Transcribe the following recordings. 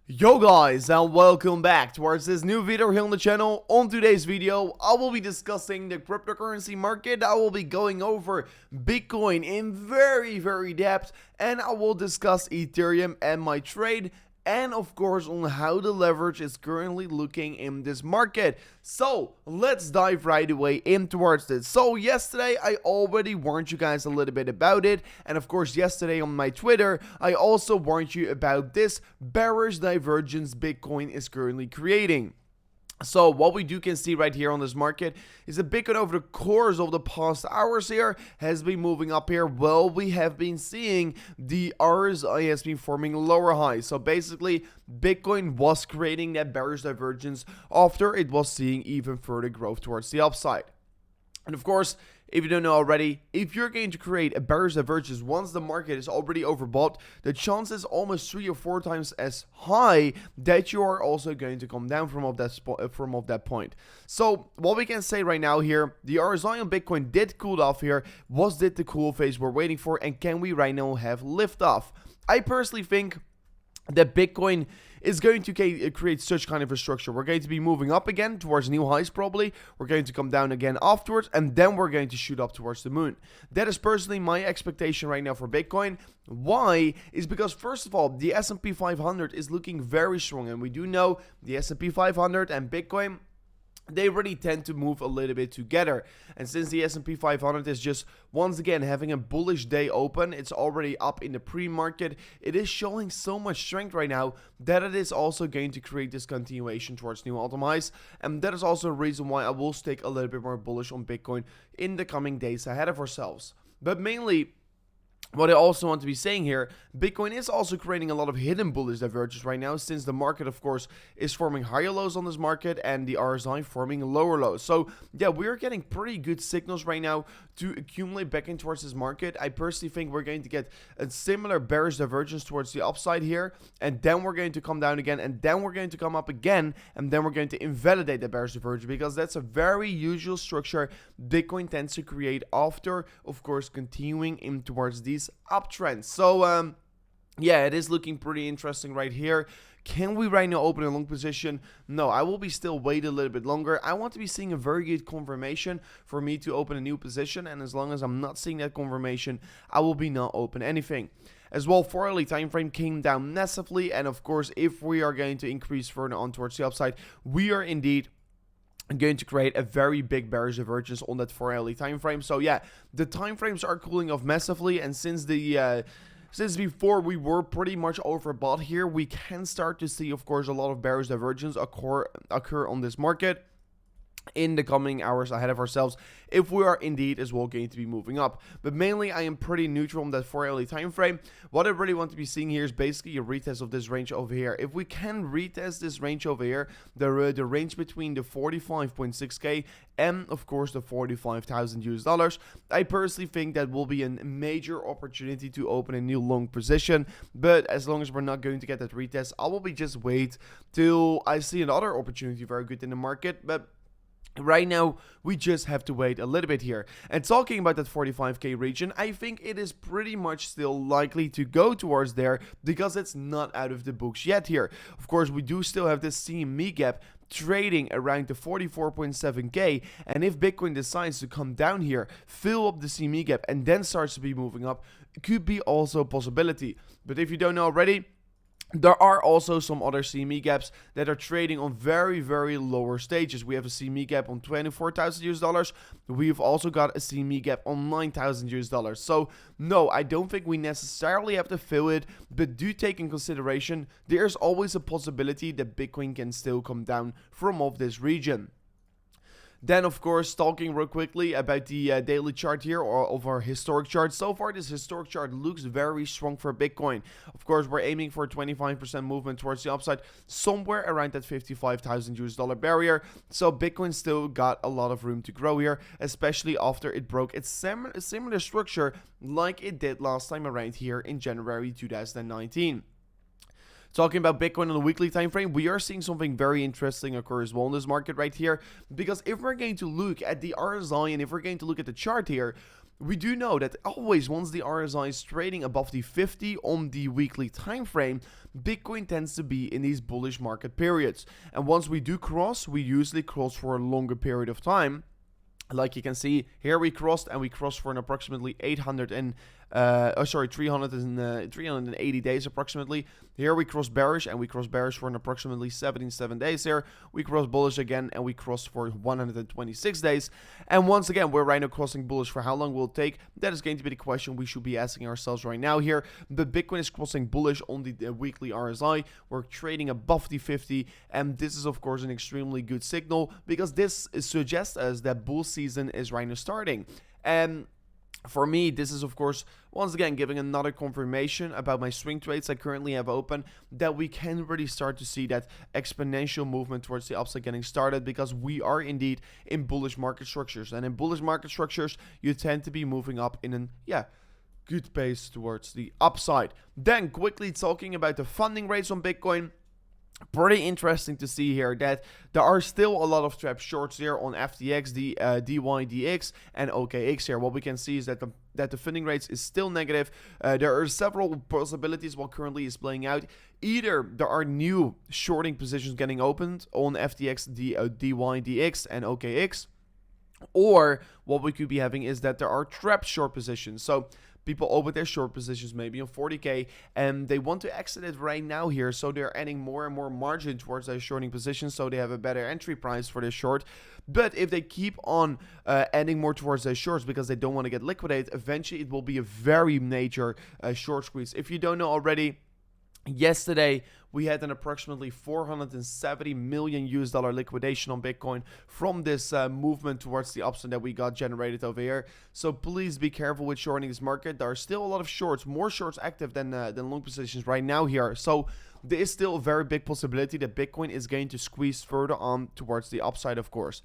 Yo guys, and welcome back towards this new video here on the channel. On today's video, I will be discussing the cryptocurrency market. I will be going over Bitcoin in very depth, and I will discuss Ethereum and my trade, and of course on how the leverage is currently looking in this market. So let's dive right away in towards this. So yesterday I already warned you guys a little bit about it, and of course yesterday on my Twitter I also warned you about this bearish divergence Bitcoin is currently creating. So what we can see right here on this market is that Bitcoin over the course of the past hours here has been moving up here. Well, we have been seeing the RSI has been forming lower highs. So basically Bitcoin was creating that bearish divergence after it was seeing even further growth towards the upside. And of course, if you don't know already, if you're going to create a bearish divergence once the market is already overbought, the chance is almost 3 or 4 times as high that you are also going to come down from that point. So what we can say right now here, the RSI on Bitcoin did cool off here. Was it the cool phase we're waiting for, and can we right now have liftoff? I personally think that Bitcoin is going to create such kind of a structure. We're going to be moving up again towards new highs probably. We're going to come down again afterwards, and then we're going to shoot up towards the moon. That is personally my expectation right now for Bitcoin. Why? Is because first of all, the S&P 500 is looking very strong, and we do know the S&P 500 and Bitcoin, they really tend to move a little bit together. And since the S&P 500 is just once again having a bullish day open, it's already up in the pre-market, it is showing so much strength right now that it is also going to create this continuation towards new all-time highs. And that is also a reason why I will stick a little bit more bullish on Bitcoin in the coming days ahead of ourselves. But mainly, what I also want to be saying here, Bitcoin is also creating a lot of hidden bullish divergence right now, since the market, of course, is forming higher lows on this market and the RSI forming lower lows. So yeah, we're getting pretty good signals right now to accumulate back in towards this market. I personally think we're going to get a similar bearish divergence towards the upside here, and then we're going to come down again, and then we're going to come up again, and then we're going to invalidate the bearish divergence, because that's a very usual structure Bitcoin tends to create after, of course, continuing in towards these uptrends. So yeah, it is looking pretty interesting right here. Can we right now open a long position? No, I will be still wait a little bit longer. I want to be seeing a very good confirmation for me to open a new position, and as long as I'm not seeing that confirmation, I will be not open anything. As well, 4 hourly time frame came down massively, and of course, if we are going to increase further on towards the upside, we are indeed going to create a very big bearish divergence on that 4 hourly time frame. So yeah, the time frames are cooling off massively, and since before we were pretty much overbought here, we can start to see, of course, a lot of bearish divergence occur on this market in the coming hours ahead of ourselves, if we are indeed as well going to be moving up. But mainly I am pretty neutral on that 4 hourly time frame. What I really want to be seeing here is basically a retest of this range over here. If we can retest this range over here, the range between the 45.6k and of course the 45,000 US dollars, I personally think that will be a major opportunity to open a new long position. But as long as we're not going to get that retest, I will be just wait till I see another opportunity very good in the market. But right now, we just have to wait a little bit here. And talking about that 45k region, I think it is pretty much still likely to go towards there, because it's not out of the books yet here. Of course, we do still have this CME gap trading around the 44.7k, and if Bitcoin decides to come down here, fill up the CME gap, and then starts to be moving up, it could be also a possibility. But if you don't know already, there are also some other CME gaps that are trading on very lower stages. We have a CME gap on 24,000 US dollars. We've also got a CME gap on 9,000 US dollars. So no, I don't think we necessarily have to fill it, but do take in consideration there's always a possibility that Bitcoin can still come down from off this region. Then, of course, talking real quickly about the daily chart here, or of our historic chart. So far, this historic chart looks very strong for Bitcoin. Of course, we're aiming for a 25% movement towards the upside, somewhere around that 55,000 US dollar barrier. So Bitcoin still got a lot of room to grow here, especially after it broke its similar structure like it did last time around here in January 2019. Talking about Bitcoin on the weekly time frame, we are seeing something very interesting occur as well in this market right here. Because if we're going to look at the RSI and if we're going to look at the chart here, we do know that always once the RSI is trading above the 50 on the weekly time frame, Bitcoin tends to be in these bullish market periods. And once we do cross, we usually cross for a longer period of time. Like you can see here, we crossed for an approximately 380 days approximately. Here we crossed bearish, and we crossed bearish for an approximately 77 days here. We crossed bullish again, and we crossed for 126 days. And once again, we're right now crossing bullish. For how long will it take? That is going to be the question we should be asking ourselves right now here. But Bitcoin is crossing bullish on the weekly RSI. We're trading above the 50, and this is of course an extremely good signal, because this suggests us that bull season is right now starting. And for me, this is of course once again giving another confirmation about my swing trades I currently have open, that we can really start to see that exponential movement towards the upside getting started, because we are indeed in bullish market structures. And in bullish market structures, you tend to be moving up in an good pace towards the upside. Then quickly talking about the funding rates on Bitcoin. Pretty interesting to see here that there are still a lot of trap shorts here on FTX, DYDX, and OKX here. What we can see is that the funding rates is still negative. There are several possibilities what currently is playing out. Either there are new shorting positions getting opened on FTX, DYDX, and OKX, or what we could be having is that there are trap short positions. So people open their short positions maybe on 40k, and they want to exit it right now here, so they're adding more and more margin towards their shorting positions, so they have a better entry price for their short. But if they keep on adding more towards their shorts because they don't want to get liquidated, eventually it will be a very major short squeeze. If you don't know already, yesterday we had an approximately $470 million liquidation on Bitcoin from this movement towards the upside that we got generated over here. So please be careful with shorting this market. There are still a lot of shorts, more shorts active than long positions right now here. So there is still a very big possibility that Bitcoin is going to squeeze further on towards the upside, of course.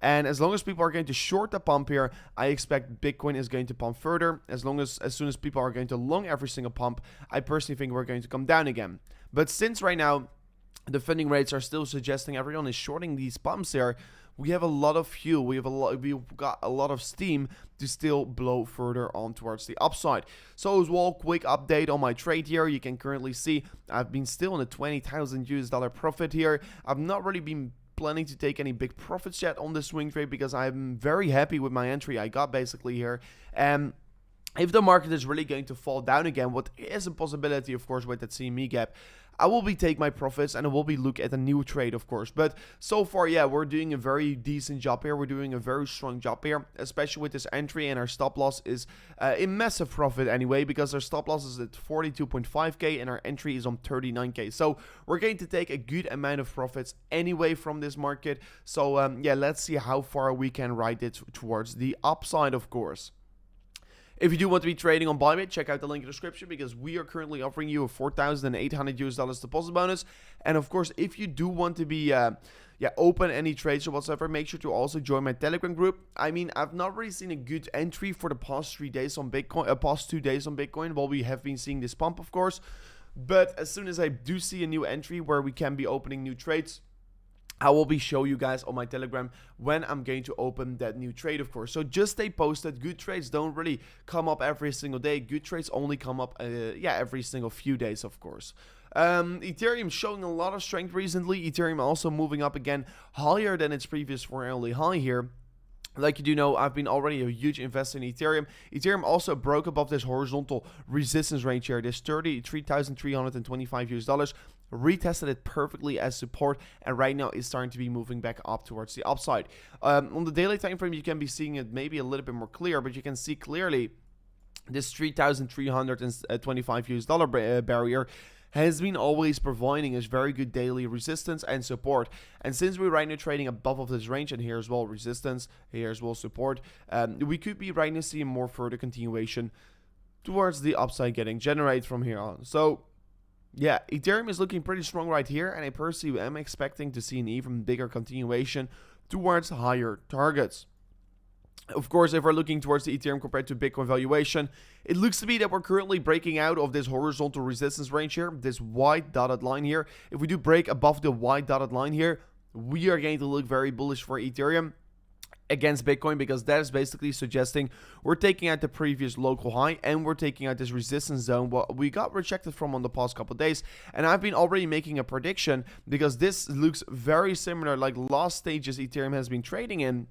And as long as people are going to short the pump here, I expect Bitcoin is going to pump further. As soon as people are going to long every single pump, I personally think we're going to come down again. But since right now the funding rates are still suggesting everyone is shorting these pumps here, we have a lot of fuel. We've got a lot of steam to still blow further on towards the upside. So as well, quick update on my trade here. You can currently see I've been still in a $20,000 profit here. I've not really been planning to take any big profits yet on this swing trade, because I'm very happy with my entry I got basically here. And if the market is really going to fall down again, what is a possibility of course with that CME gap, I will be take my profits and I will be look at a new trade, of course. But so far, yeah, we're doing a very decent job here. We're doing a very strong job here, especially with this entry, and our stop loss is a massive profit anyway, because our stop loss is at 42.5k and our entry is on 39k. So we're going to take a good amount of profits anyway from this market. So yeah, let's see how far we can ride it towards the upside, of course. If you do want to be trading on Bybit, check out the link in the description, because we are currently offering you a $4,800 deposit bonus. And of course, if you do want to be open any trades or whatsoever, make sure to also join my Telegram group. I mean, I've not really seen a good entry for the past 3 days on Bitcoin, past 2 days on Bitcoin, while we have been seeing this pump, of course. But as soon as I do see a new entry where we can be opening new trades, I will be showing you guys on my Telegram when I'm going to open that new trade, of course. So just stay posted. Good trades don't really come up every single day. Good trades only come up, every single few days, of course. Ethereum showing a lot of strength recently. Ethereum also moving up again higher than its previous 4-hourly high here. Like you do know, I've been already a huge investor in Ethereum. Ethereum also broke above this horizontal resistance range here, this $33,325, retested it perfectly as support, and right now it's starting to be moving back up towards the upside. On the daily time frame, you can be seeing it maybe a little bit more clear, but you can see clearly this $3,325 barrier has been always providing us very good daily resistance and support. And since we're right now trading above of this range, and here as well resistance, here as well support, we could be right now seeing more further continuation towards the upside getting generated from here on. So yeah, Ethereum is looking pretty strong right here, and I personally am expecting to see an even bigger continuation towards higher targets. Of course, if we're looking towards the Ethereum compared to Bitcoin valuation, it looks to be that we're currently breaking out of this horizontal resistance range here, this white dotted line here. If we do break above the white dotted line here, we are going to look very bullish for Ethereum. against Bitcoin, because that is basically suggesting we're taking out the previous local high and we're taking out this resistance zone what we got rejected from on the past couple of days. And I've been already making a prediction because this looks very similar like last stages Ethereum has been trading in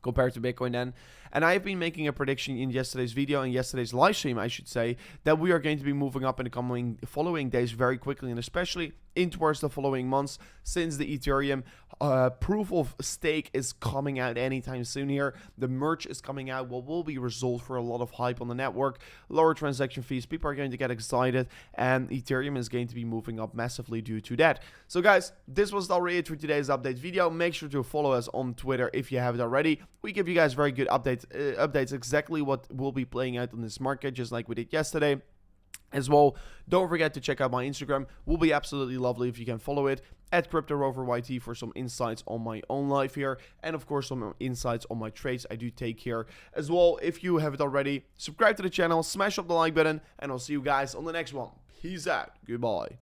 compared to Bitcoin then. And I've been making a prediction in yesterday's video and yesterday's live stream, I should say, that we are going to be moving up in the following days very quickly, and especially in towards the following months, since the Ethereum proof of stake is coming out anytime soon here. The merge is coming out, what will be result for a lot of hype on the network, lower transaction fees, people are going to get excited, and Ethereum is going to be moving up massively due to that. So guys, this was already it for today's update video. Make sure to follow us on Twitter if you haven't already. We give you guys very good updates exactly what will be playing out on this market, just like we did yesterday. As well, don't forget to check out my Instagram. Will be absolutely lovely if you can follow it at CryptoRoverYT for some insights on my own life here, and of course some insights on my trades I do take here as well. If you haven't already, subscribe to the channel, smash up the like button, and I'll see you guys on the next one. Peace out. Goodbye.